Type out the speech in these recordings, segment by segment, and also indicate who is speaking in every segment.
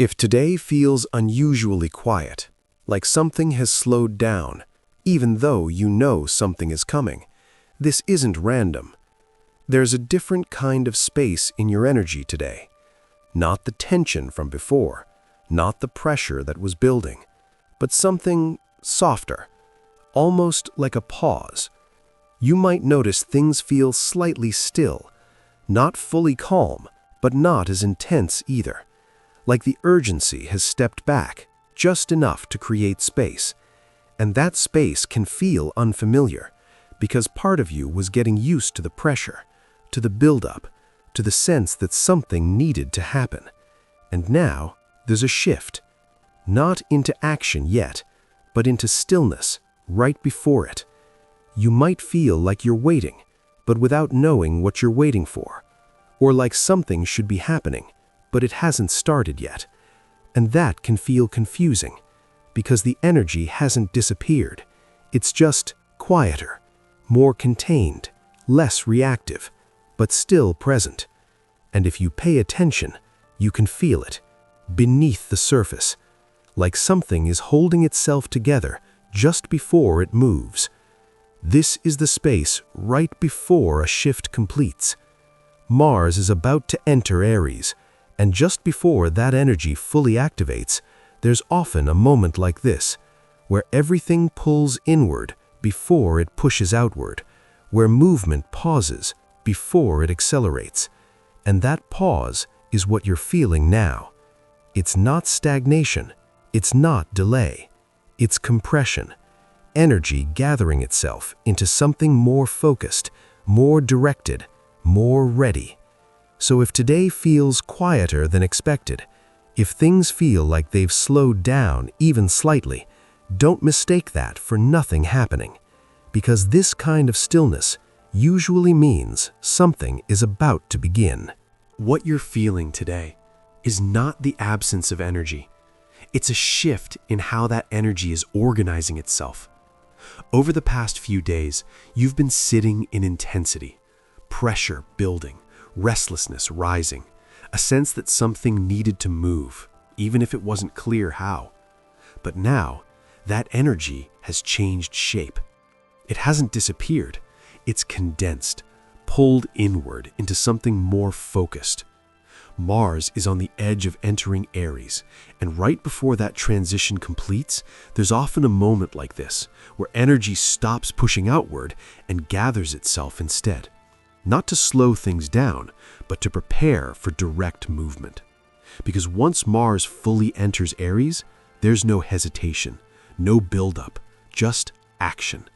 Speaker 1: If today feels unusually quiet, like something has slowed down, even though you know something is coming, this isn't random. There's a different kind of space in your energy today. Not the tension from before, not the pressure that was building, but something softer, almost like a pause. You might notice things feel slightly still, not fully calm, but not as intense either. Like the urgency has stepped back, just enough to create space. And that space can feel unfamiliar, because part of you was getting used to the pressure, to the buildup, to the sense that something needed to happen. And now, there's a shift. Not into action yet, but into stillness, right before it. You might feel like you're waiting, but without knowing what you're waiting for. Or like something should be happening, but it hasn't started yet. And that can feel confusing, because the energy hasn't disappeared. It's just quieter, more contained, less reactive, but still present. And if you pay attention, you can feel it, beneath the surface, like something is holding itself together just before it moves. This is the space right before a shift completes. Mars is about to enter Aries, and just before that energy fully activates, there's often a moment like this, where everything pulls inward before it pushes outward, where movement pauses before it accelerates. And that pause is what you're feeling now. It's not stagnation, it's not delay, it's compression. Energy gathering itself into something more focused, more directed, more ready. So if today feels quieter than expected, if things feel like they've slowed down even slightly, don't mistake that for nothing happening, because this kind of stillness usually means something is about to begin.
Speaker 2: What you're feeling today is not the absence of energy. It's a shift in how that energy is organizing itself. Over the past few days, you've been sitting in intensity, pressure building, restlessness rising, a sense that something needed to move, even if it wasn't clear how. But now, that energy has changed shape. It hasn't disappeared, it's condensed, pulled inward into something more focused. Mars is on the edge of entering Aries, and right before that transition completes, there's often a moment like this, where energy stops pushing outward and gathers itself instead. Not to slow things down, but to prepare for direct movement. Because once Mars fully enters Aries, there's no hesitation, no buildup, just action.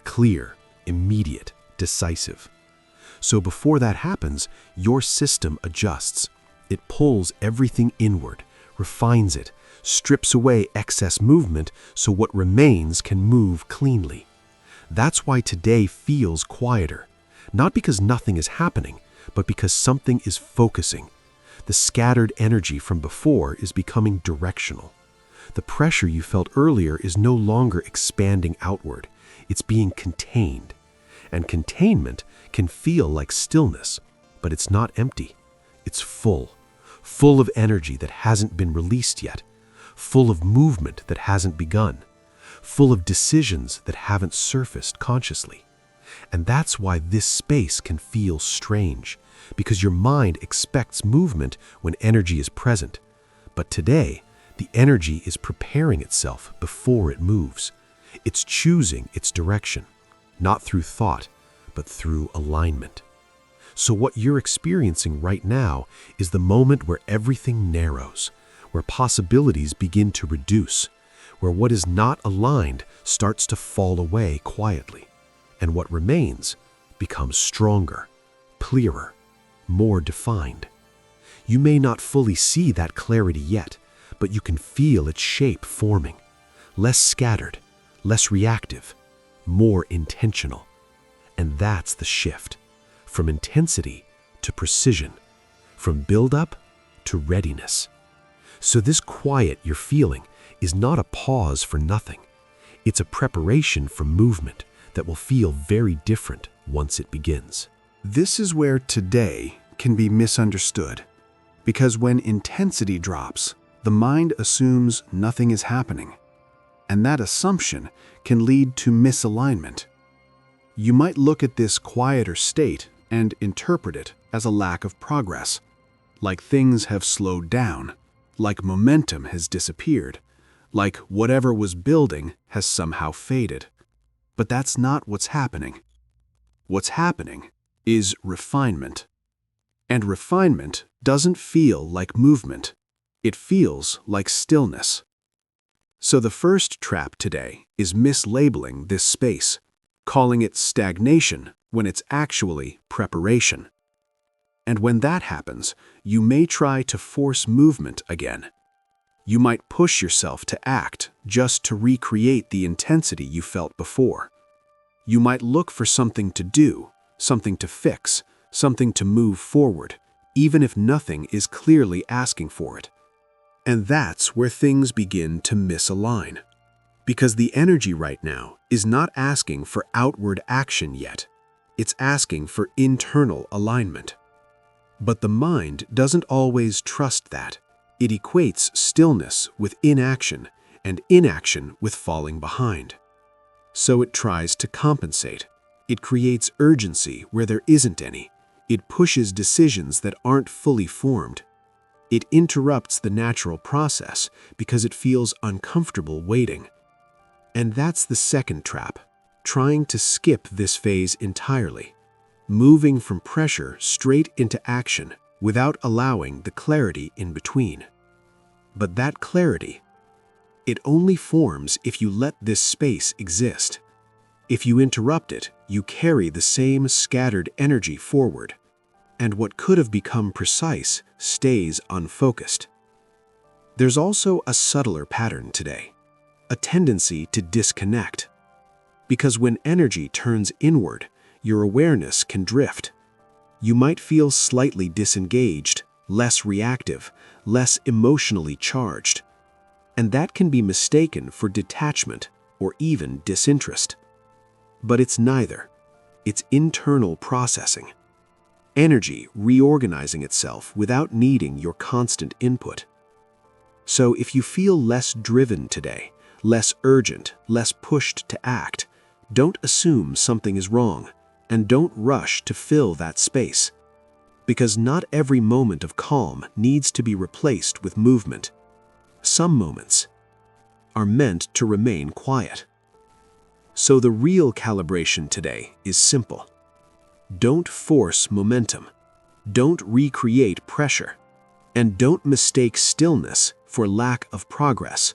Speaker 2: Clear, immediate, decisive. So before that happens, your system adjusts. It pulls everything inward, refines it, strips away excess movement so what remains can move cleanly. That's why today feels quieter. Not because nothing is happening, but because something is focusing. The scattered energy from before is becoming directional. The pressure you felt earlier is no longer expanding outward. It's being contained. And containment can feel like stillness, but it's not empty. It's full of energy that hasn't been released yet, full of movement that hasn't begun, full of decisions that haven't surfaced consciously. And that's why this space can feel strange, because your mind expects movement when energy is present. But today, the energy is preparing itself before it moves. It's choosing its direction, not through thought, but through alignment. So what you're experiencing right now is the moment where everything narrows, where possibilities begin to reduce, where what is not aligned starts to fall away quietly. And what remains becomes stronger, clearer, more defined. You may not fully see that clarity yet, but you can feel its shape forming, less scattered, less reactive, more intentional. And that's the shift, from intensity to precision, from buildup to readiness. So this quiet you're feeling is not a pause for nothing. It's a preparation for movement that will feel very different once it begins.
Speaker 3: This is where today can be misunderstood, because when intensity drops, the mind assumes nothing is happening, and that assumption can lead to misalignment. You might look at this quieter state and interpret it as a lack of progress, like things have slowed down, like momentum has disappeared, like whatever was building has somehow faded. But that's not what's happening. What's happening is refinement. And refinement doesn't feel like movement. It feels like stillness. So the first trap today is mislabeling this space, calling it stagnation when it's actually preparation. And when that happens, you may try to force movement again. You might push yourself to act just to recreate the intensity you felt before. You might look for something to do, something to fix, something to move forward, even if nothing is clearly asking for it. And that's where things begin to misalign. Because the energy right now is not asking for outward action yet. It's asking for internal alignment. But the mind doesn't always trust that. It equates stillness with inaction and inaction with falling behind. So it tries to compensate. It creates urgency where there isn't any. It pushes decisions that aren't fully formed. It interrupts the natural process because it feels uncomfortable waiting. And that's the second trap, trying to skip this phase entirely, moving from pressure straight into action without allowing the clarity in between. But that clarity, it only forms if you let this space exist. If you interrupt it, you carry the same scattered energy forward, and what could have become precise stays unfocused. There's also a subtler pattern today, a tendency to disconnect. Because when energy turns inward, your awareness can drift. You might feel slightly disengaged, less reactive, less emotionally charged. And that can be mistaken for detachment or even disinterest. But it's neither. It's internal processing. Energy reorganizing itself without needing your constant input. So if you feel less driven today, less urgent, less pushed to act, don't assume something is wrong. And don't rush to fill that space, because not every moment of calm needs to be replaced with movement. Some moments are meant to remain quiet. So the real calibration today is simple. Don't force momentum. Don't recreate pressure. And don't mistake stillness for lack of progress,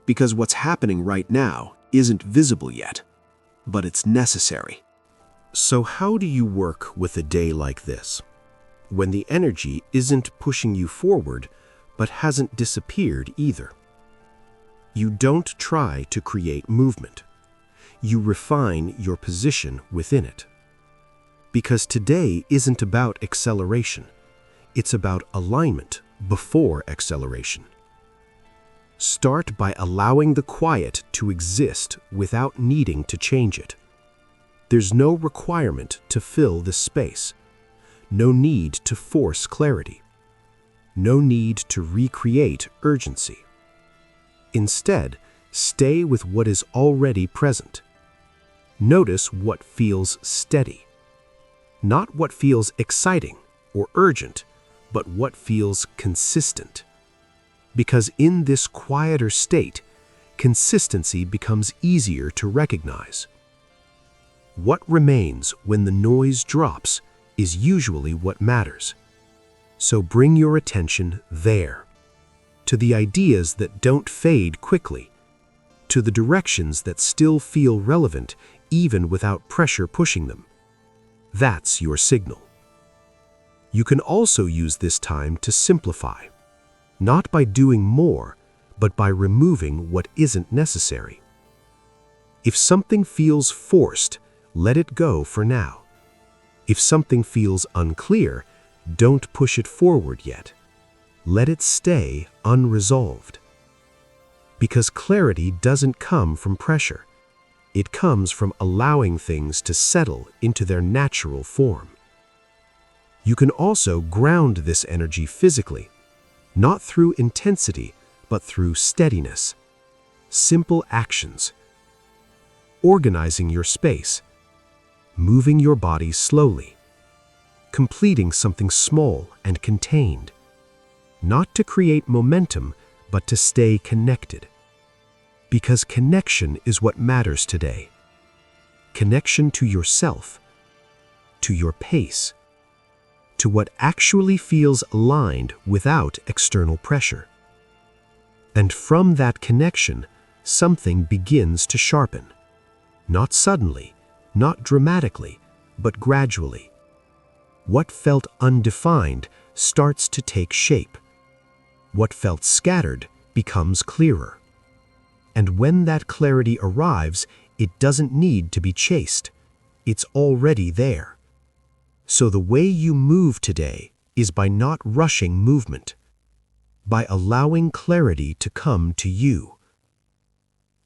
Speaker 3: because what's happening right now isn't visible yet, but it's necessary.
Speaker 1: So how do you work with a day like this, when the energy isn't pushing you forward, but hasn't disappeared either? You don't try to create movement. You refine your position within it. Because today isn't about acceleration. It's about alignment before acceleration. Start by allowing the quiet to exist without needing to change it. There's no requirement to fill this space, no need to force clarity, no need to recreate urgency. Instead, stay with what is already present. Notice what feels steady, not what feels exciting or urgent, but what feels consistent. Because in this quieter state, consistency becomes easier to recognize. What remains when the noise drops is usually what matters. So bring your attention there, to the ideas that don't fade quickly, to the directions that still feel relevant even without pressure pushing them. That's your signal. You can also use this time to simplify, not by doing more, but by removing what isn't necessary. If something feels forced, let it go for now. If something feels unclear, don't push it forward yet. Let it stay unresolved. Because clarity doesn't come from pressure. It comes from allowing things to settle into their natural form. You can also ground this energy physically, not through intensity,
Speaker 2: but through steadiness, simple actions, organizing your space, moving your body slowly, completing something small and contained, not to create momentum, but to stay connected. Because connection is what matters today. Connection to yourself, to your pace, to what actually feels aligned without external pressure. And from that connection, something begins to sharpen. Not suddenly, not dramatically, but gradually. What felt undefined starts to take shape. What felt scattered becomes clearer. And when that clarity arrives, it doesn't need to be chased. It's already there. So the way you move today is by not rushing movement, by allowing clarity to come to you,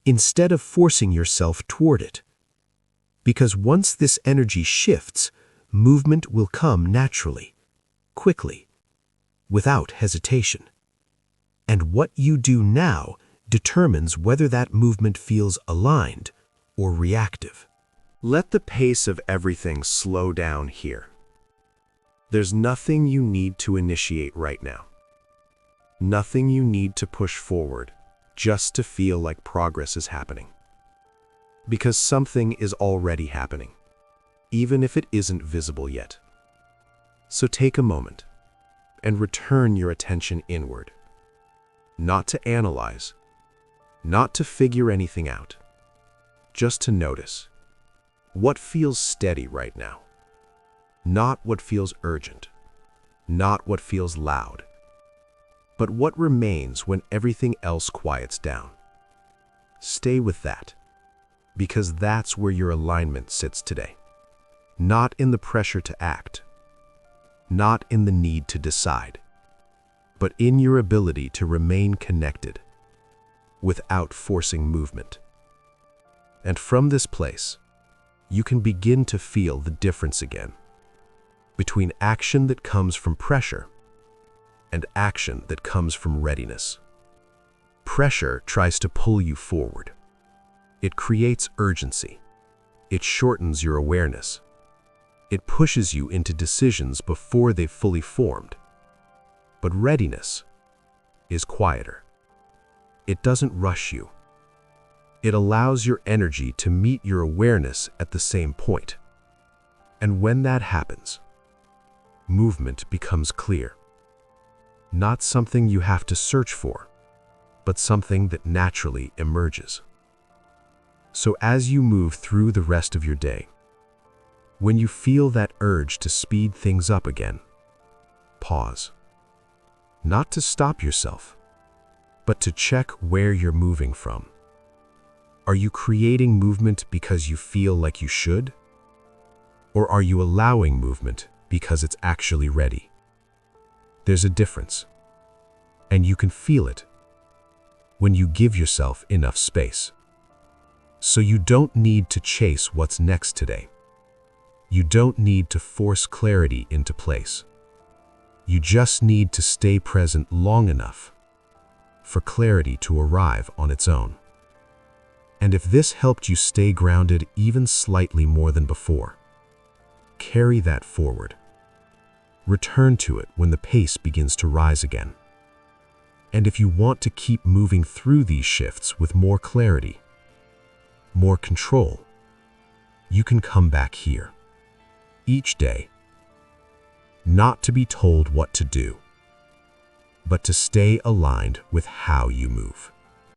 Speaker 2: instead of forcing yourself toward it. Because once this energy shifts, movement will come naturally, quickly, without hesitation. And what you do now determines whether that movement feels aligned or reactive.
Speaker 1: Let the pace of everything slow down here. There's nothing you need to initiate right now. Nothing you need to push forward just to feel like progress is happening. Because something is already happening, even if it isn't visible yet. So take a moment and return your attention inward. Not to analyze, not to figure anything out, just to notice what feels steady right now. Not what feels urgent, not what feels loud, but what remains when everything else quiets down. Stay with that, because that's where your alignment sits today. Not in the pressure to act, not in the need to decide, but in your ability to remain connected without forcing movement. And from this place, you can begin to feel the difference again between action that comes from pressure and action that comes from readiness. Pressure tries to pull you forward. It creates urgency. It shortens your awareness. It pushes you into decisions before they've fully formed. But readiness is quieter. It doesn't rush you. It allows your energy to meet your awareness at the same point. And when that happens, movement becomes clear. Not something you have to search for, but something that naturally emerges. So as you move through the rest of your day, when you feel that urge to speed things up again, pause. Not to stop yourself, but to check where you're moving from. Are you creating movement because you feel like you should? Or are you allowing movement because it's actually ready? There's a difference, and you can feel it when you give yourself enough space. So you don't need to chase what's next today. You don't need to force clarity into place. You just need to stay present long enough for clarity to arrive on its own. And if this helped you stay grounded even slightly more than before, carry that forward. Return to it when the pace begins to rise again. And if you want to keep moving through these shifts with more clarity, more control, you can come back here each day, not to be told what to do, but to stay aligned with how you move.